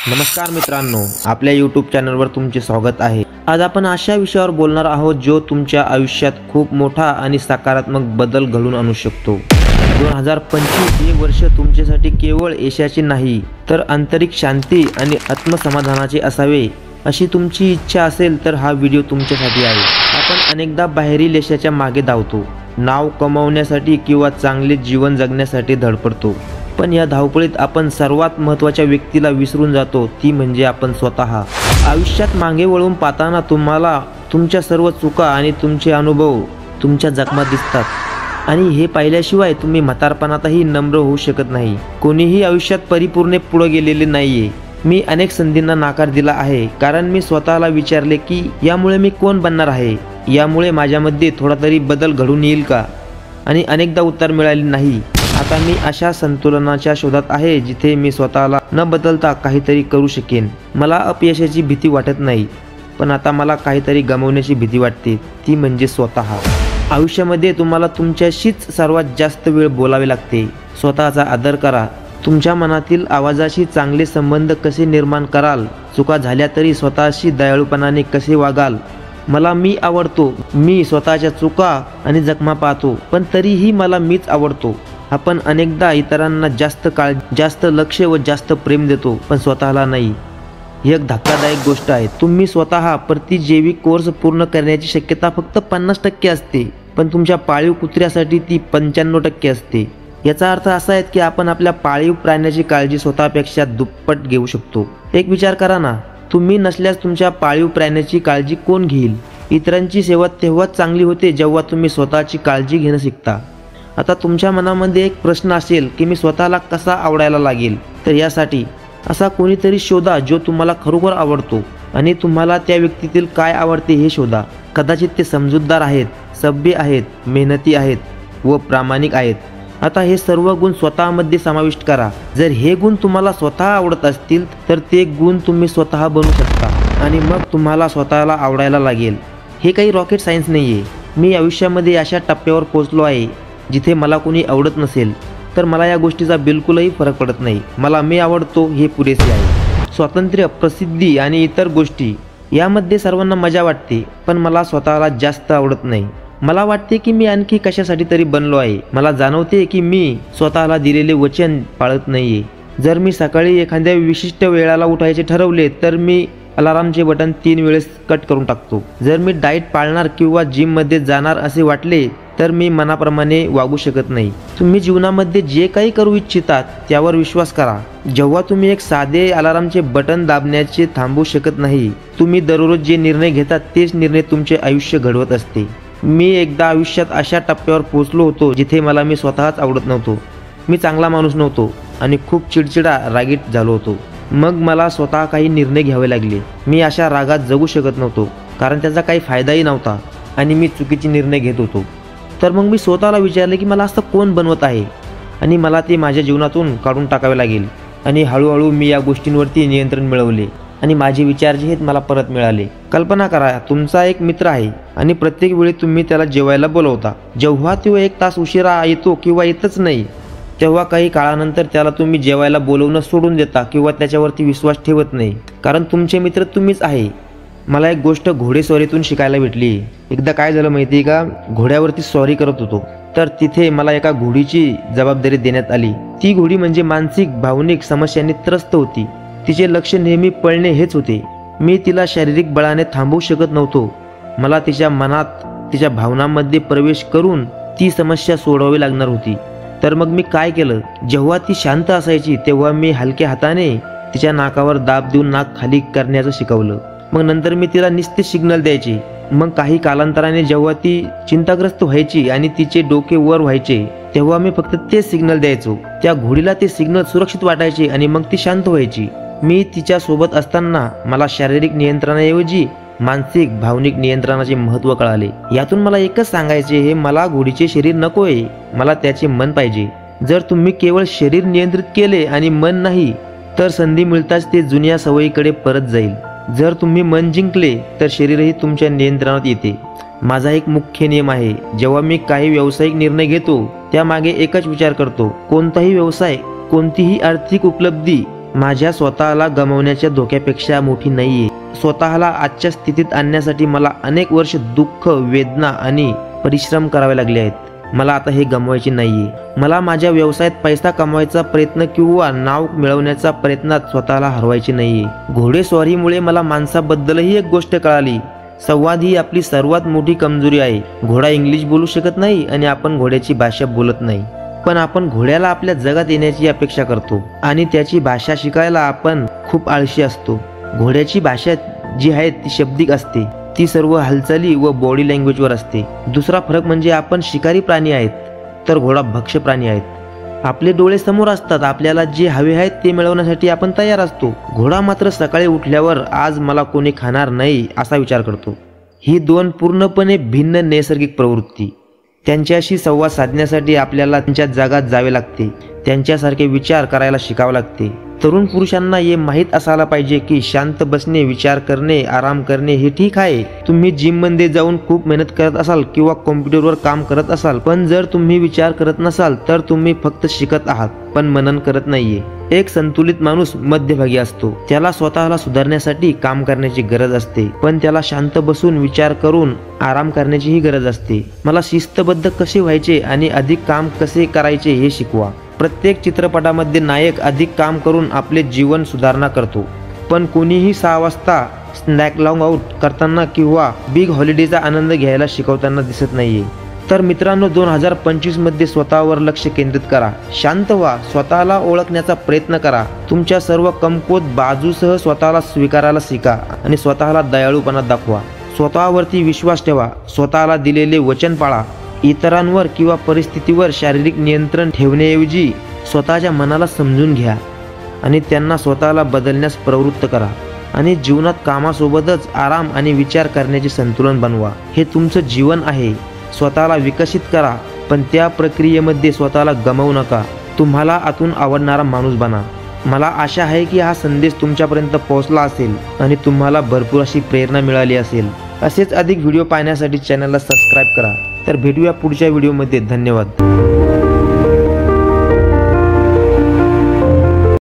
नमस्कार मित्रांनो, आपल्या यूट्यूब चॅनलवर तुमचे स्वागत आहे। आज आपण अशा विषयावर बोलणार आहोत जो तुमच्या आयुष्यात खूप मोठा आणि सकारात्मक बदल घडवून आणू शकतो। 2025 हे वर्ष तुमच्यासाठी केवळ यशाचे नाही तर आंतरिक शांती आणि आत्मसमाधानाचे असावे अशी तुमची इच्छा असेल तर हा व्हिडिओ तुमच्यासाठी आहे। आपण अनेकदा बाहेरील यशाच्या मागे धावतो, नाव कमावण्यासाठी किंवा चांगले जीवन जगण्यासाठी धडपडतो, पण या धावपळीत आपण सर्वात महत्त्वाच्या व्यक्तीला विसरून जातो, ती म्हणजे आपण स्वतः। आयुष्यात मागे वळून पाहताना तुम्हाला तुमच्या सर्व चुका आणि तुमचे अनुभव तुमच्या जखमात दिसतात आणि हे पाहिल्याशिवाय तुम्ही म्हातारपणातही नम्र होऊ शकत नाही। कोणीही आयुष्यात परिपूर्ण पुढे गेलेले नाहीये। मी अनेक संधींना नकार दिला आहे कारण मी स्वतःला विचारले की यामुळे मी कोण बनणार आहे, यामुळे माझ्यामध्ये थोडा तरी बदल घडून येईल का, आणि अनेकदा उत्तर मिळाले नाही। आता मी अशा संतुलनाच्या शोधात आहे जिथे मी स्वतःला न बदलता काहीतरी करू शकेन। मला अपयशाची भीती वाटत नाही, पण आता मला काहीतरी गमावण्याची भीती वाटते, ती म्हणजे स्वतः। आयुष्यामध्ये तुम्हाला तुमच्याशीच सर्वात जास्त वेळ बोलावे लागते। स्वतःचा आदर करा, तुमच्या मनातील आवाजाशी चांगले संबंध कसे निर्माण कराल, चुका झाल्या तरी स्वतःशी दयाळूपणाने कसे वागाल। मला मी आवडतो, मी स्वतःच्या चुका आणि जखमा पाहतो, पण तरीही मला मीच आवडतो। आपण अनेकदा इतरांना जास्त लक्ष व जास्त प्रेम देतो, पण स्वतःला नाही। ही एक धक्कादायक गोष्ट आहे। तुम्ही स्वतः प्रतिजैविक कोर्स पूर्ण करण्याची शक्यता फक्त 50% असते, पण तुमच्या पाळीव कुत्र्यासाठी ती 95% असते। याचा अर्थ असा आहे की आपण आपल्या पाळीव प्राण्याची काळजी स्वतःपेक्षा दुप्पट घेऊ शकतो। एक विचार करा ना, तुम्ही नसल्यास तुमच्या पाळीव प्राण्याची काळजी कोण घेईल? इतरांची सेवा तेव्हाच चांगली होते जेव्हा तुम्ही स्वतःची काळजी घेणं शिकता। आता तुमच्या मनामध्ये एक प्रश्न असेल की मी स्वतःला कसा आवडायला लागेल, तर यासाठी असा कोणीतरी शोधा जो तुम्हाला खरोखर आवडतो आणि तुम्हाला त्या व्यक्तीतील काय आवडते हे शोधा। कदाचित ते समजूतदार आहेत, सभ्य आहेत, मेहनती आहेत व प्रामाणिक आहेत। आता हे सर्व गुण स्वतःमध्ये समाविष्ट करा। जर हे गुण तुम्हाला स्वतः आवडत असतील तर ते गुण तुम्ही स्वतः बनवू शकता आणि मग तुम्हाला स्वतःला आवडायला लागेल। हे काही रॉकेट सायन्स नाहीये। मी आयुष्यामध्ये अशा टप्प्यावर पोहोचलो आहे जिथे मला कोणी आवडत नसेल तर मला या गोष्टीचा बिलकुलही फरक पडत नाही। मला मी आवडतो हे पुरेसे आहे। स्वातंत्र्य, प्रसिद्धी आणि इतर गोष्टी यामध्ये सर्वांना मजा वाटते, पण मला स्वतःला जास्त आवडत नाही। मला वाटते की मी आणखी कशासाठी तरी बनलो आहे। मला जाणवते की मी स्वतःला दिलेले वचन पाळत नाहीये। जर मी सकाळी एखाद्या विशिष्ट वेळेला उठायचे ठरवले तर मी अलार्मचे बटन 3 वेळेस कट करून टाकतो। जर मी डाएट पाळणार किंवा जिममध्ये जाणार असे वाटले तर मी मनाप्रमाणे वागू शकत नाही। तुम्ही जीवनामध्ये जे काही करू इच्छितात त्यावर विश्वास करा। जेव्हा तुम्ही एक साधे अलार्मचे बटन दाबण्याचे थांबवू शकत नाही, तुम्ही दररोज जे निर्णय घेतात तेच निर्णय तुमचे आयुष्य घडवत असते। मी एकदा आयुष्यात अशा टप्प्यावर पोहोचलो होतो जिथे मला मी स्वतःच आवडत नव्हतो। मी चांगला माणूस नव्हतो आणि खूप चिडचिडा, रागीट झालो होतो। मग मला स्वतः काही निर्णय घ्यावे लागले। मी अशा रागात जगू शकत नव्हतो कारण त्याचा काही फायदाही नव्हता आणि मी चुकीचे निर्णय घेत होतो। तर मग मी स्वतःला विचारले की मला असं कोण बनवत आहे आणि मला ते माझ्या जीवनातून काढून टाकावे लागेल। आणि हळूहळू मी या गोष्टींवरती नियंत्रण मिळवले आणि माझे विचार जे आहेत मला परत मिळाले। कल्पना करा, तुमचा एक मित्र आहे आणि प्रत्येक वेळी तुम्ही त्याला जेवायला बोलवता। जेव्हा तो 1 तास उशिरा येतो किंवा येतच नाही, तेव्हा काही काळानंतर त्याला तुम्ही जेवायला बोलवणं सोडून देता किंवा त्याच्यावरती विश्वास ठेवत नाही, कारण तुमचे मित्र तुम्हीच आहे। मला एक गोष्ट घोडेस्वारीतून शिकायला भेटली। एकदा काय झालं माहिती आहे का, घोड्यावरती स्वारी करत होतो तर तिथे मला एका घोडीची जबाबदारी देण्यात आली। ती घोडी म्हणजे मानसिक भावनिक समस्यांनी त्रस्त होती। तिचे लक्ष नेहमी पळणे हेच होते। मी तिला शारीरिक बळाने थांबवू शकत नव्हतो। मला तिच्या मनात, तिच्या भावनांमध्ये प्रवेश करून ती समस्या सोडवावी लागणार होती। तर मग मी काय केलं, जेव्हा ती शांत असायची तेव्हा मी हलक्या हाताने तिच्या नाकावर दाब देऊन नाक खाली करण्याचं शिकवलं। मग नंतर मी तिला नुसते सिग्नल द्यायचे। मग काही कालांतराने जेव्हा ती चिंताग्रस्त व्हायची आणि तिचे डोके वर व्हायचे तेव्हा मी फक्त ते सिग्नल द्यायचो। त्या घोडीला ते सिग्नल सुरक्षित वाटायचे आणि मग ती शांत व्हायची। मी तिच्या सोबत असताना मला शारीरिक नियंत्रणाऐवजी मानसिक भावनिक नियंत्रणाचे महत्त्व कळाले। यातून मला एकच सांगायचे, हे मला घोडीचे शरीर नकोय, मला त्याचे मन पाहिजे। जर तुम्ही केवळ शरीर नियंत्रित केले आणि मन नाही, तर संधी मिळताच ते जुन्या सवयीकडे परत जाईल। जर तुम्ही मन जिंकले तर शरीरही तुमच्या नियंत्रणात येते। माझा एक मुख्य नियम आहे, जेव्हा मी काही व्यावसायिक निर्णय घेतो त्यामागे एकच विचार करतो, कोणताही व्यवसाय, कोणतीही आर्थिक उपलब्धी माझ्या स्वतःला गमावण्याच्या धोक्यापेक्षा मोठी नाहीये. स्वतःला आजच्या स्थितीत आणण्यासाठी मला अनेक वर्ष दुःख, वेदना आणि परिश्रम करावे लागले आहेत. मला आता हे गमवायचे नाहीये. मला माझ्या व्यवसायात पैसा कमवायचा प्रयत्न किंवा नाव मिळवण्याचा प्रयत्नात स्वतःला हरवायचे नाहीये. घोडेस्वारीमुळे मला माणसाबद्दलही एक गोष्ट कळाली. संवाद ही आपली सर्वात मोठी कमजोरी आहे. घोडा इंग्लिश बोलू शकत नाही आणि आपण घोड्याची भाषा बोलत नाही, पण आपण घोड्याला आपल्या जगात येण्याची अपेक्षा करतो आणि त्याची भाषा शिकायला आपण खूप आळशी असतो. घोड्याची भाषा जी आहे ती शाब्दिक असते. ती सर्व हालचाली व बॉडी लँग्वेजवर असते. दुसरा फरक म्हणजे आपण शिकारी प्राणी आहेत तर घोडा भक्ष्य प्राणी आहेत. आपले डोळे समोर असतात. आपल्याला जे हवे आहेत ते मिळवण्यासाठी आपण तयार असतो. घोडा मात्र सकाळी उठल्यावर आज मला कोणी खाणार नाही असा विचार करतो. ही दोन पूर्णपणे भिन्न नैसर्गिक प्रवृत्ती. त्यांच्याशी संवाद साधण्यासाठी आपल्याला त्यांच्या जगात जावे लागते. त्यांच्यासारखे विचार करायला शिकावे लागते. तरुण पुरुषांना हे माहीत असायला पाहिजे की शांत बसणे, विचार करणे, आराम करणे हे ठीक आहे. तुम्ही जिम मध्ये जाऊन खूप मेहनत करत असाल किंवा कॉम्प्युटरवर काम करत असाल, पण जर तुम्ही विचार करत नसाल तर तुम्ही फक्त शिकत आहात पण मनन करत नाहीये. एक संतुलित माणूस मध्यभागी असतो. त्याला स्वतःला सुधारण्यासाठी काम करण्याची गरज असते, पण त्याला शांत बसून विचार करून आराम करण्याचीही गरज असते. मला शिस्तबद्ध कसे व्हायचे आणि अधिक काम कसे करायचे हे शिकवा. प्रत्येक चित्रपटामध्ये नायक अधिक काम करून आपले जीवन सुधारणा करतो, पण कोणीही 6 वाजता स्नॅक लॉंग आउट करताना किंवा बिग हॉलिडेचा आनंद घ्यायला शिकवताना दिसत नाहीये. तर मित्रांनो, 2025 मध्ये स्वतःवर लक्ष केंद्रित करा. शांत व्हा. स्वतःला ओळखण्याचा प्रयत्न करा. तुमच्या सर्व कमकुवत बाजूसह स्वतःला स्वीकारायला शिका आणि स्वतःला दयाळूपणा दाखवा. स्वतःवरती विश्वास ठेवा. स्वतःला दिलेले वचन पाळा. इतरांवर किंवा परिस्थितीवर शारीरिक नियंत्रण ठेवण्याऐवजी स्वतःच्या मनाला समजून घ्या आणि त्यांना स्वतःला बदलण्यास प्रवृत्त करा. आणि जीवनात कामासोबतच आराम आणि विचार करण्याचे संतुलन बनवा. हे तुमचं जीवन आहे. स्वतःला विकसित करा, पण त्या प्रक्रियेमध्ये स्वतःला गमावू नका. तुम्हाला आतून आवडणारा माणूस बना. मला आशा आहे की हा संदेश तुमच्यापर्यंत पोहोचला असेल आणि तुम्हाला भरपूर अशी प्रेरणा मिळाली असेल. असेच अधिक व्हिडिओ पाहण्यासाठी चॅनलला सबस्क्राईब करा. तर भेटूया पुढच्या व्हिडिओमध्ये. धन्यवाद.